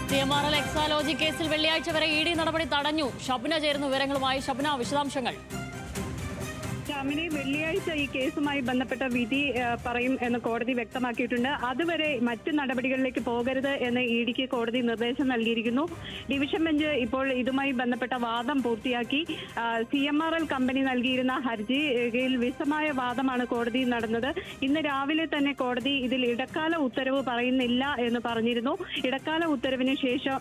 CMRL Exalogic കേസിൽ വെള്ളിയാഴ്ച വരെ ഇഡി നടപടി തടഞ്ഞു. ഷബ്ന ചേരുന്ന വിവരങ്ങളുമായി. ഷബ്ന, വിശദാംശങ്ങൾ. ജാമിനി, വെള്ളിയാഴ്ച ഈ കേസുമായി ബന്ധപ്പെട്ട വിധി പറയും എന്ന് കോടതി വ്യക്തമാക്കിയിട്ടുണ്ട്. അതുവരെ മറ്റ് നടപടികളിലേക്ക് പോകരുത് എന്ന് ഇഡിക്ക് കോടതി നിർദ്ദേശം നൽകിയിരിക്കുന്നു. ഡിവിഷൻ ബെഞ്ച് ഇപ്പോൾ ഇതുമായി ബന്ധപ്പെട്ട വാദം പൂർത്തിയാക്കി. CMRL കമ്പനി നൽകിയിരുന്ന ഹർജിയിൽ വിശദമായ വാദമാണ് കോടതി നടന്നത്. ഇന്ന് രാവിലെ തന്നെ കോടതി ഇതിൽ ഇടക്കാല ഉത്തരവ് പറയുന്നില്ല എന്ന് പറഞ്ഞിരുന്നു. ഇടക്കാല ഉത്തരവിന് ശേഷം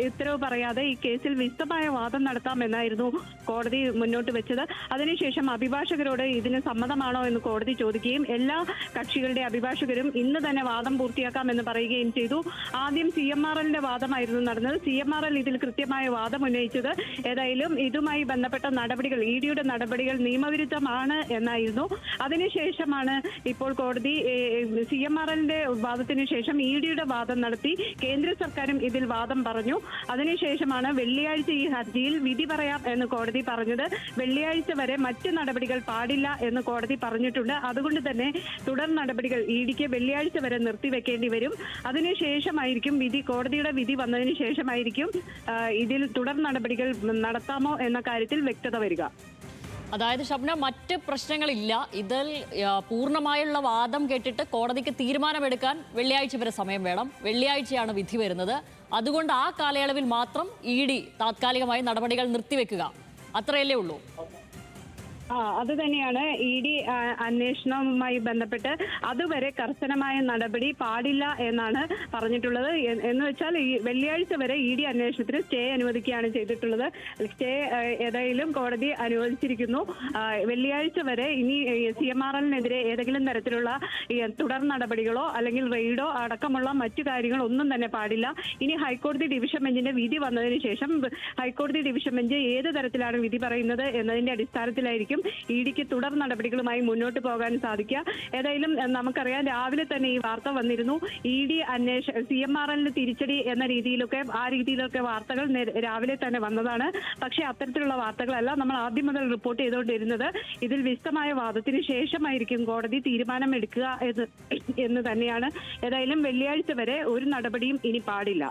ഉത്തരവ് പറയാതെ ഈ കേസിൽ വിശദമായ വാദം നടത്താമെന്നായിരുന്നു കോടതി മുന്നോട്ട് വെച്ചത്. അതിനുശേഷം അഭിഭാഷകരോട് ഇതിന് സമ്മതമാണോ എന്ന് കോടതി ചോദിക്കുകയും എല്ലാ കക്ഷികളുടെ അഭിഭാഷകരും ഇന്ന് തന്നെ വാദം പൂർത്തിയാക്കാമെന്ന് പറയുകയും ചെയ്തു. ആദ്യം CMRLന്റെ വാദമായിരുന്നു നടന്നത്. CMRL ഇതിൽ കൃത്യമായ വാദം ഉന്നയിച്ചത് ഏതായാലും ഇതുമായി ബന്ധപ്പെട്ട നടപടികൾ, ഇഡിയുടെ നടപടികൾ നിയമവിരുദ്ധമാണ് എന്നായിരുന്നു. അതിനുശേഷമാണ് ഇപ്പോൾ കോടതി CMRLന്റെ വാദത്തിന് ശേഷം ഇഡിയുടെ വാദം നടത്തി. കേന്ദ്ര സർക്കാരും ഇതിൽ വാദം പറഞ്ഞു. അതിനുശേഷമാണ് വെള്ളിയാഴ്ച ഈ ഹർജിയിൽ വിധി പറയാം എന്ന് കോടതി പറഞ്ഞത്. വെള്ളിയാഴ്ച വരെ മറ്റ് നടപടികൾ പാടില്ല എന്ന് കോടതി പറഞ്ഞിട്ടുണ്ട്. അതുകൊണ്ട് തന്നെ തുടർ നടപടികൾ ഇഡിക്ക് വെള്ളിയാഴ്ച വരെ നിർത്തിവെക്കേണ്ടി വരും. അതിനുശേഷമായിരിക്കും വിധി, കോടതിയുടെ വിധി വന്നതിന് ശേഷമായിരിക്കും ഇതിൽ തുടർ നടപടികൾ നടത്താമോ എന്ന കാര്യത്തിൽ വ്യക്തത വരിക. അതായത് ഷബ്ന, മറ്റ് പ്രശ്നങ്ങളില്ല. ഇതിൽ പൂർണ്ണമായുള്ള വാദം കേട്ടിട്ട് കോടതിക്ക് തീരുമാനമെടുക്കാൻ വെള്ളിയാഴ്ച വരെ സമയം വേണം. വെള്ളിയാഴ്ചയാണ് വിധി വരുന്നത്. അതുകൊണ്ട് ആ കാലയളവിൽ മാത്രം ഇഡി താത്കാലികമായി നടപടികൾ നിർത്തിവെക്കുക, അത്രയല്ലേ ഉള്ളൂ? അത് തന്നെയാണ്. ഇഡി അന്വേഷണവുമായി ബന്ധപ്പെട്ട് അതുവരെ കർശനമായ നടപടി പാടില്ല എന്നാണ് പറഞ്ഞിട്ടുള്ളത്. എന്ന് വെച്ചാൽ ഈ വെള്ളിയാഴ്ച വരെ ഇഡി അന്വേഷണത്തിന് സ്റ്റേ അനുവദിക്കുകയാണ് ചെയ്തിട്ടുള്ളത്. സ്റ്റേ ഏതായാലും കോടതി അനുവദിച്ചിരിക്കുന്നു. വെള്ളിയാഴ്ച വരെ ഇനി CMRLനെതിരെ ഏതെങ്കിലും തരത്തിലുള്ള തുടർ നടപടികളോ അല്ലെങ്കിൽ റെയ്ഡോ അടക്കമുള്ള മറ്റു കാര്യങ്ങളൊന്നും തന്നെ പാടില്ല. ഇനി ഹൈക്കോടതി ഡിവിഷൻ ബെഞ്ചിന്റെ വിധി വന്നതിന് ശേഷം ഹൈക്കോടതി ഡിവിഷൻ ബെഞ്ച് ഏത് തരത്തിലാണ് വിധി പറയുന്നത് എന്നതിന്റെ അടിസ്ഥാനത്തിലായിരിക്കും ഇഡിക്ക് തുടർ നടപടികളുമായി മുന്നോട്ട് പോകാൻ സാധിക്കുക. ഏതായാലും നമുക്കറിയാം, രാവിലെ തന്നെ ഈ വാർത്ത വന്നിരുന്നു. ഇഡി CMRLന് തിരിച്ചടി എന്ന രീതിയിലൊക്കെ വാർത്തകൾ രാവിലെ തന്നെ വന്നതാണ്. പക്ഷേ അത്തരത്തിലുള്ള വാർത്തകളല്ല നമ്മൾ ആദ്യം മുതൽ റിപ്പോർട്ട് ചെയ്തുകൊണ്ടിരുന്നത്. ഇതിൽ വിശദമായ വാദത്തിന് ശേഷമായിരിക്കും കോടതി തീരുമാനമെടുക്കുക എന്ന് തന്നെയാണ്. ഏതായാലും വെള്ളിയാഴ്ച വരെ ഒരു നടപടിയും ഇനി പാടില്ല.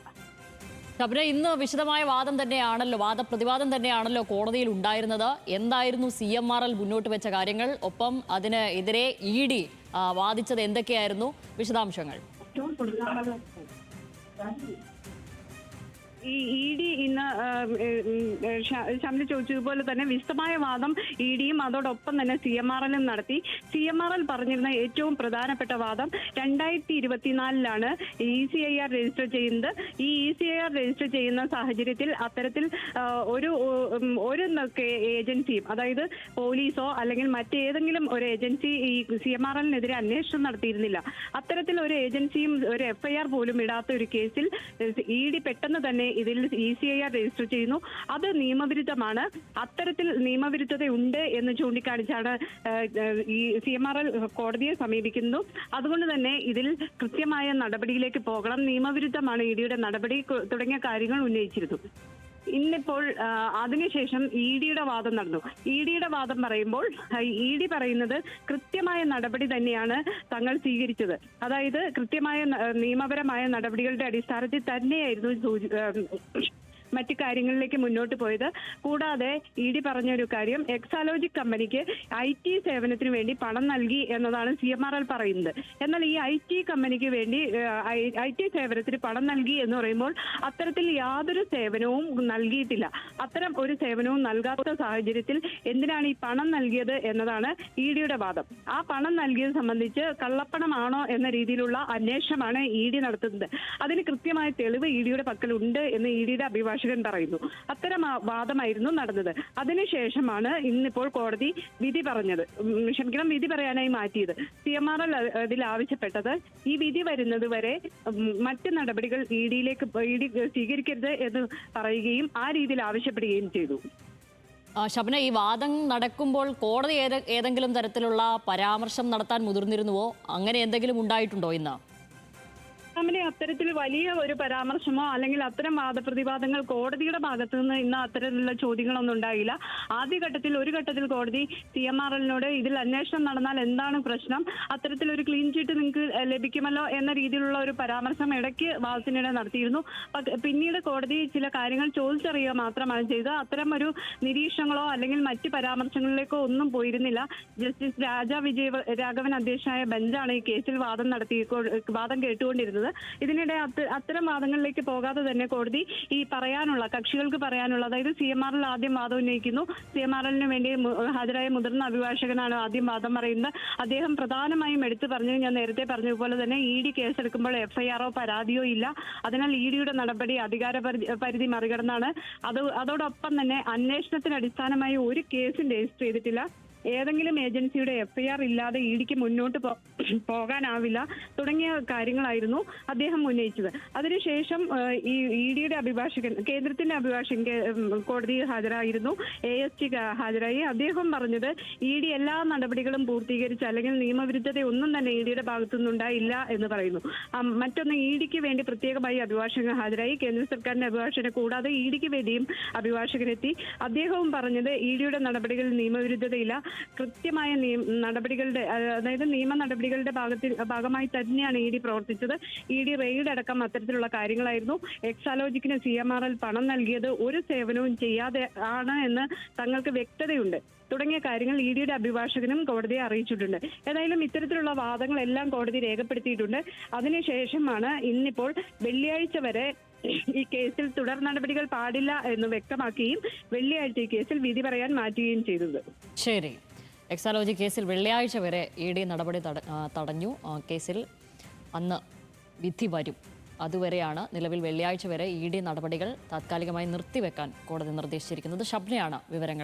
ഷബ്ന, ഇന്ന് വിശദമായ വാദം തന്നെയാണല്ലോ, വാദപ്രതിവാദം തന്നെയാണല്ലോ കോടതിയിൽ ഉണ്ടായിരുന്നത്. എന്തായിരുന്നു CMRL മുന്നോട്ട് വെച്ച കാര്യങ്ങൾ? ഒപ്പം അതിന് എതിരെ ഇഡി വാദിച്ചത് എന്തൊക്കെയായിരുന്നു? വിശദാംശങ്ങൾ. ഈ ഇഡി ഇന്ന് ഷംല ചോദിച്ചതുപോലെ തന്നെ വിശദമായ വാദം ഇഡിയും അതോടൊപ്പം തന്നെ CMRLും നടത്തി. CMRL പറഞ്ഞിരുന്ന ഏറ്റവും പ്രധാനപ്പെട്ട വാദം 2024 ECIR രജിസ്റ്റർ ചെയ്യുന്നത്. ഈ ECIR രജിസ്റ്റർ ചെയ്യുന്ന സാഹചര്യത്തിൽ അത്തരത്തിൽ ഒരു ഏജൻസിയും, അതായത് പോലീസോ അല്ലെങ്കിൽ മറ്റേതെങ്കിലും ഒരു ഏജൻസി ഈ CMRLനെതിരെ അന്വേഷണം നടത്തിയിരുന്നില്ല. അത്തരത്തിൽ ഒരു ഏജൻസിയും ഒരു FIR പോലും ഇടാത്ത ഒരു കേസിൽ ഇഡി പെട്ടെന്ന് തന്നെ ഇതിൽ ECIR രജിസ്റ്റർ ചെയ്യുന്നു. അത് നിയമവിരുദ്ധമാണ്. അത്തരത്തിൽ നിയമവിരുദ്ധതയുണ്ട് എന്ന് ചൂണ്ടിക്കാണിച്ചാണ് ഈ CMRL കോടതിയെ സമീപിക്കുന്നു. അതുകൊണ്ട് തന്നെ ഇതിൽ കൃത്യമായ നടപടിയിലേക്ക് പോകണം, നിയമവിരുദ്ധമാണ് ഇഡിയുടെ നടപടി തുടങ്ങിയ കാര്യങ്ങൾ ഉന്നയിച്ചിരുന്നു. ഇന്നിപ്പോൾ അതിനുശേഷം ഇഡിയുടെ വാദം നടന്നു. ഇഡിയുടെ വാദം പറയുമ്പോൾ ഇഡി പറയുന്നത് കൃത്യമായ നടപടി തന്നെയാണ് തങ്ങൾ സ്വീകരിച്ചത്. അതായത് കൃത്യമായ നിയമപരമായ നടപടികളുടെ അടിസ്ഥാനത്തിൽ തന്നെയായിരുന്നു മറ്റു കാര്യങ്ങളിലേക്ക് മുന്നോട്ട് പോയത്. കൂടാതെ ഇഡി പറഞ്ഞൊരു കാര്യം, എക്സാലോജിക് കമ്പനിക്ക് IT സേവനത്തിന് വേണ്ടി പണം നൽകി എന്നതാണ് CMRL പറയുന്നത്. എന്നാൽ ഈ IT കമ്പനിക്ക് വേണ്ടി IT സേവനത്തിന് പണം നൽകി എന്ന് പറയുമ്പോൾ അത്തരത്തിൽ യാതൊരു സേവനവും നൽകിയിട്ടില്ല. അത്തരം ഒരു സേവനവും നൽകാത്ത സാഹചര്യത്തിൽ എന്തിനാണ് ഈ പണം നൽകിയത് എന്നതാണ് ഇഡിയുടെ വാദം. ആ പണം നൽകിയത് സംബന്ധിച്ച് കള്ളപ്പണമാണോ എന്ന രീതിയിലുള്ള അന്വേഷണമാണ് ഇഡി നടത്തുന്നത്. അതിന് കൃത്യമായ തെളിവ് ഇഡിയുടെ പക്കലുണ്ട് എന്ന് ഇഡിയുടെ അഭിഭാഷകൻ പറയുന്നു. അത്തരം വാദമായിരുന്നു നടന്നത്. അതിനുശേഷമാണ് ഇന്നിപ്പോൾ കോടതി വിധി പറയാനായി മാറ്റിയത്. CMRL ഇതിൽ ആവശ്യപ്പെട്ടത് ഈ വിധി വരുന്നത് വരെ മറ്റ് നടപടികൾ ഇഡി സ്വീകരിക്കരുത് എന്ന് പറയുകയും ആ രീതിയിൽ ആവശ്യപ്പെടുകയും ചെയ്തു. ഷബ്ന, ഈ വാദം നടക്കുമ്പോൾ കോടതി ഏതെങ്കിലും തരത്തിലുള്ള പരാമർശം നടത്താൻ മുതിർന്നിരുന്നുവോ? അങ്ങനെ എന്തെങ്കിലും ഉണ്ടായിട്ടുണ്ടോ ഇന്ന്? ഇസ്ലാമിനെ അത്തരത്തിൽ വലിയ ഒരു പരാമർശമോ അല്ലെങ്കിൽ അത്തരം വാദപ്രതിവാദങ്ങൾ കോടതിയുടെ ഭാഗത്തു നിന്ന് ഇന്ന് അത്തരത്തിലുള്ള ചോദ്യങ്ങളൊന്നും ഉണ്ടായില്ല. ആദ്യഘട്ടത്തിൽ ഒരു ഘട്ടത്തിൽ കോടതി CMRL-നോട് ഇതിൽ അന്വേഷണം നടന്നാൽ എന്താണ് പ്രശ്നം, അത്തരത്തിലൊരു ക്ലീൻ ചീറ്റ് നിങ്ങൾക്ക് ലഭിക്കുമല്ലോ എന്ന രീതിയിലുള്ള ഒരു പരാമർശം ഇടയ്ക്ക് വാദത്തിനിടെ നടത്തിയിരുന്നു. പിന്നീട് കോടതി ചില കാര്യങ്ങൾ ചോദിച്ചറിയുക മാത്രമാണ് ചെയ്തത്. അത്തരം ഒരു നിരീക്ഷണങ്ങളോ അല്ലെങ്കിൽ മറ്റ് പരാമർശങ്ങളിലേക്കോ ഒന്നും പോയിരുന്നില്ല. ജസ്റ്റിസ് രാഘവൻ അധ്യക്ഷനായ ബെഞ്ചാണ് ഈ കേസിൽ വാദം കേട്ടുകൊണ്ടിരുന്നത്. ഇതിനിടെ അത്തരം വാദങ്ങളിലേക്ക് പോകാതെ തന്നെ കോടതി ഈ കക്ഷികൾക്ക് പറയാനുള്ള, അതായത് CMRL ആദ്യം വാദം ഉന്നയിക്കുന്നു. CMRL-ന് വേണ്ടി ഹാജരായ മുതിർന്ന അഭിഭാഷകനാണ് ആദ്യം വാദം പറയുന്നത്. അദ്ദേഹം പ്രധാനമായും എടുത്തു പറഞ്ഞത് ഞാൻ നേരത്തെ പറഞ്ഞതുപോലെ തന്നെ ED കേസെടുക്കുമ്പോൾ FIR-ഓ പരാതിയോ ഇല്ല. അതിനാൽ ED-യുടെ നടപടി അധികാര പരിധി മറികടന്നാണ്. അതോടൊപ്പം തന്നെ അന്വേഷണത്തിന് അടിസ്ഥാനമായി ഒരു കേസും രജിസ്റ്റർ ചെയ്തിട്ടില്ല. ഏതെങ്കിലും ഏജൻസിയുടെ FIR ഇല്ലാതെ ED-ക്ക് മുന്നോട്ട് പോകാനാവില്ല തുടങ്ങിയ കാര്യങ്ങളായിരുന്നു അദ്ദേഹം ഉന്നയിച്ചത്. അതിനുശേഷം ഈ ED-യുടെ അഭിഭാഷകൻ, കേന്ദ്രത്തിന്റെ അഭിഭാഷകൻ കോടതിയിൽ ഹാജരായിരുന്നു, AST ഹാജരായി. അദ്ദേഹം പറഞ്ഞത് ED എല്ലാ നടപടികളും പൂർത്തീകരിച്ച് അല്ലെങ്കിൽ നിയമവിരുദ്ധതയൊന്നും തന്നെ ED-യുടെ ഭാഗത്തുനിന്നുണ്ടായില്ല എന്ന് പറയുന്നു. മറ്റൊന്ന്, ED-ക്ക് വേണ്ടി പ്രത്യേകമായി അഭിഭാഷകൻ ഹാജരായി. കേന്ദ്ര സർക്കാരിന്റെ അഭിഭാഷകനെ കൂടാതെ ED-ക്ക് വേണ്ടിയും അഭിഭാഷകരെത്തി. അദ്ദേഹവും പറഞ്ഞത് ED-യുടെ നടപടികളിൽ നിയമവിരുദ്ധതയില്ല, കൃത്യമായ നടപടികളുടെ, അതായത് നിയമ നടപടികളുടെ ഭാഗമായി തന്നെയാണ് ED പ്രവർത്തിച്ചത്. ED റെയ്ഡ് അടക്കം അത്തരത്തിലുള്ള കാര്യങ്ങളായിരുന്നു. എക്സാലോജിക്കിന് CMRL പണം നൽകിയത് ഒരു സേവനവും ചെയ്യാതെ ആണ് എന്ന് തങ്ങൾക്ക് വ്യക്തതയുണ്ട് തുടങ്ങിയ കാര്യങ്ങൾ ED-യുടെ അഭിഭാഷകനും കോടതിയെ അറിയിച്ചിട്ടുണ്ട്. ഏതായാലും ഇത്തരത്തിലുള്ള വാദങ്ങളെല്ലാം കോടതി രേഖപ്പെടുത്തിയിട്ടുണ്ട്. അതിനുശേഷമാണ് ഇന്നിപ്പോൾ വെള്ളിയാഴ്ച വരെ ഈ കേസിൽ തുടർ നടപടികൾ പാടില്ല എന്ന് വ്യക്തമാക്കുകയും വെള്ളിയാഴ്ച ഈ കേസിൽ വിധി പറയാൻ മാറ്റുകയും ചെയ്തത്. ശരി, എക്സാലോജി കേസിൽ വെള്ളിയാഴ്ച വരെ ED നടപടി തടഞ്ഞു. കേസിൽ അന്ന് വിധി വരും. അതുവരെയാണ് നിലവിൽ വെള്ളിയാഴ്ച വരെ ED നടപടികൾ താത്കാലികമായി നിർത്തിവെക്കാൻ കോടതി നിർദ്ദേശിച്ചിരിക്കുന്നത്. ഷബ്നയാണ് വിവരങ്ങൾ